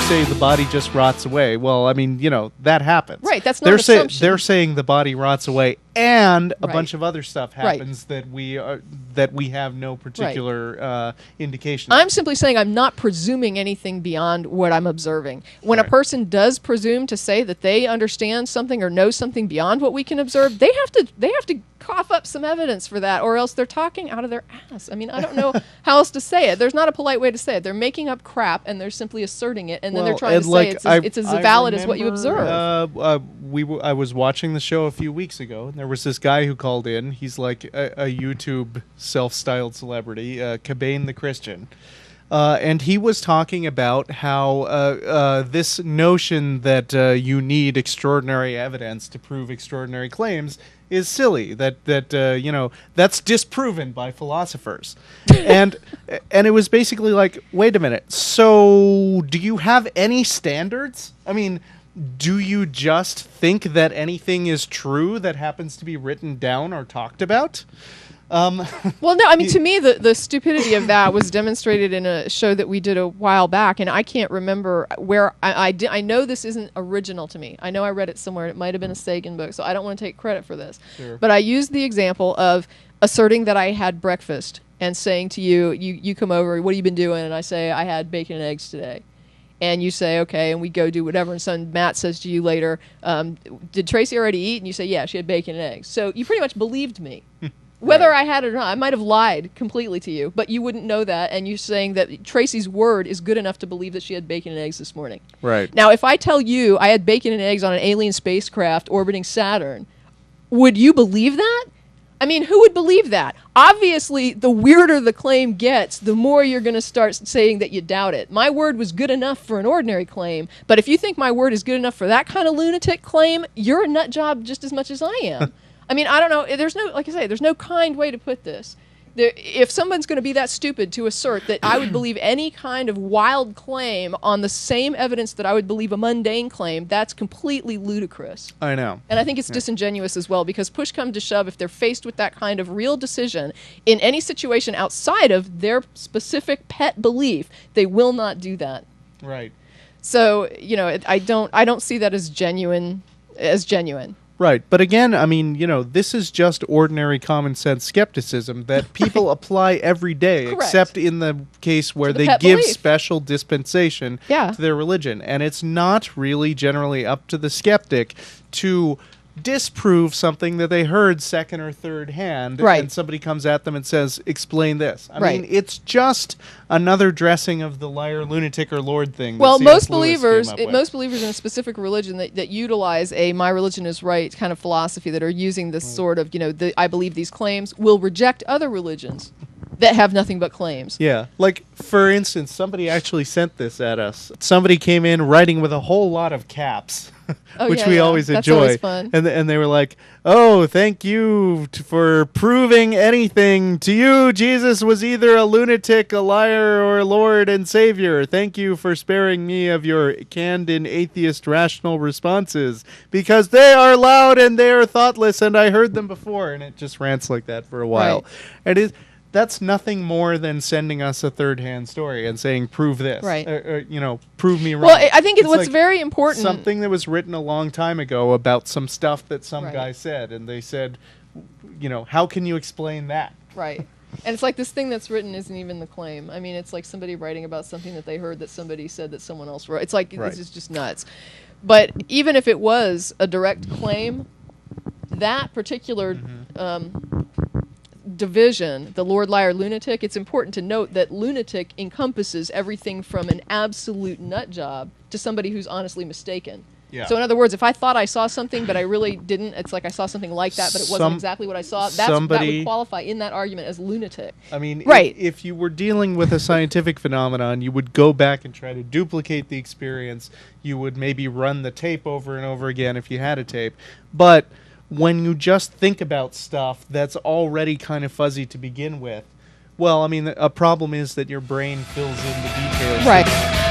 say the body just rots away. Well, I mean, that happens. Right, that's not an assumption. They're saying the body rots away and a Right. bunch of other stuff happens that we have no particular indication of. I'm simply saying I'm not presuming anything beyond what I'm observing. When a Right. person does presume to say that they understand something or know something beyond what we can observe, they have to cough up some evidence for that, or else they're talking out of their ass. I mean, I don't know how else to say it. There's not a polite way to say it. They're making up crap and they're simply asserting it, and then they're trying to say it's as valid as what you observe. I was watching the show a few weeks ago, and there was this guy who called in. He's like a YouTube self-styled celebrity, Cabane the Christian. And he was talking about how this notion that you need extraordinary evidence to prove extraordinary claims is silly. That's disproven by philosophers. and it was basically like, wait a minute. So do you have any standards? I mean, do you just think that anything is true that happens to be written down or talked about? Well, no, I mean, to me, the stupidity of that was demonstrated in a show that we did a while back, and I can't remember where I know this isn't original to me. I know I read it somewhere. It might have been a Sagan book, so I don't want to take credit for this. Sure. But I used the example of asserting that I had breakfast and saying to you come over, what have you been doing? And I say, I had bacon and eggs today. And you say, okay, and we go do whatever. And so Matt says to you later, did Tracy already eat? And you say, yeah, she had bacon and eggs. So you pretty much believed me. Whether I had it or not, I might have lied completely to you, but you wouldn't know that, and you're saying that Tracy's word is good enough to believe that she had bacon and eggs this morning. Right. Now, if I tell you I had bacon and eggs on an alien spacecraft orbiting Saturn, would you believe that? I mean, who would believe that? Obviously, the weirder the claim gets, the more you're going to start saying that you doubt it. My word was good enough for an ordinary claim, but if you think my word is good enough for that kind of lunatic claim, you're a nut job just as much as I am. I mean, I don't know. There's no, like I say, there's no kind way to put this. If someone's going to be that stupid to assert that I would believe any kind of wild claim on the same evidence that I would believe a mundane claim, that's completely ludicrous. I know. And I think it's disingenuous as well, because push come to shove, if they're faced with that kind of real decision in any situation outside of their specific pet belief, they will not do that. Right. So, I don't see that as genuine. Right. But again, I mean, this is just ordinary common sense skepticism that people apply every day, Correct. except in the case where they pet give belief. special dispensation to their religion. And it's not really generally up to the skeptic to disprove something that they heard second or third hand, right. and somebody comes at them and says, explain this. I right. mean, it's just another dressing of the liar, lunatic, or Lord thing. Well, most believers in a specific religion that utilize a my religion is right kind of philosophy, that are using this sort of, I believe these claims, will reject other religions that have nothing but claims. Yeah. Like, for instance, somebody actually sent this at us. Somebody came in writing with a whole lot of caps, which we always That's enjoy. Always fun. And they were like, oh, thank you for proving anything. To you, Jesus was either a lunatic, a liar, or Lord and Savior. Thank you for sparing me of your canned and atheist rational responses, because they are loud and they are thoughtless, and I heard them before. And it just rants like that for a while. Right. That's nothing more than sending us a third-hand story and saying, prove this. Right. Prove me wrong. Well, I think what's like very important... Something that was written a long time ago about some stuff that some guy said, and they said, how can you explain that? Right. And it's like this thing that's written isn't even the claim. I mean, it's like somebody writing about something that they heard that somebody said that someone else wrote. It's like, this is just nuts. But even if it was a direct claim, that particular... division, the Lord, Liar, Lunatic, it's important to note that lunatic encompasses everything from an absolute nut job to somebody who's honestly mistaken. Yeah. So in other words, if I thought I saw something but I really didn't, it's like I saw something like that but it wasn't exactly what I saw, that would qualify in that argument as lunatic. I mean, if you were dealing with a scientific phenomenon, you would go back and try to duplicate the experience. You would maybe run the tape over and over again if you had a tape. But when you just think about stuff that's already kind of fuzzy to begin with, well, I mean, a problem is that your brain fills in the details. Right.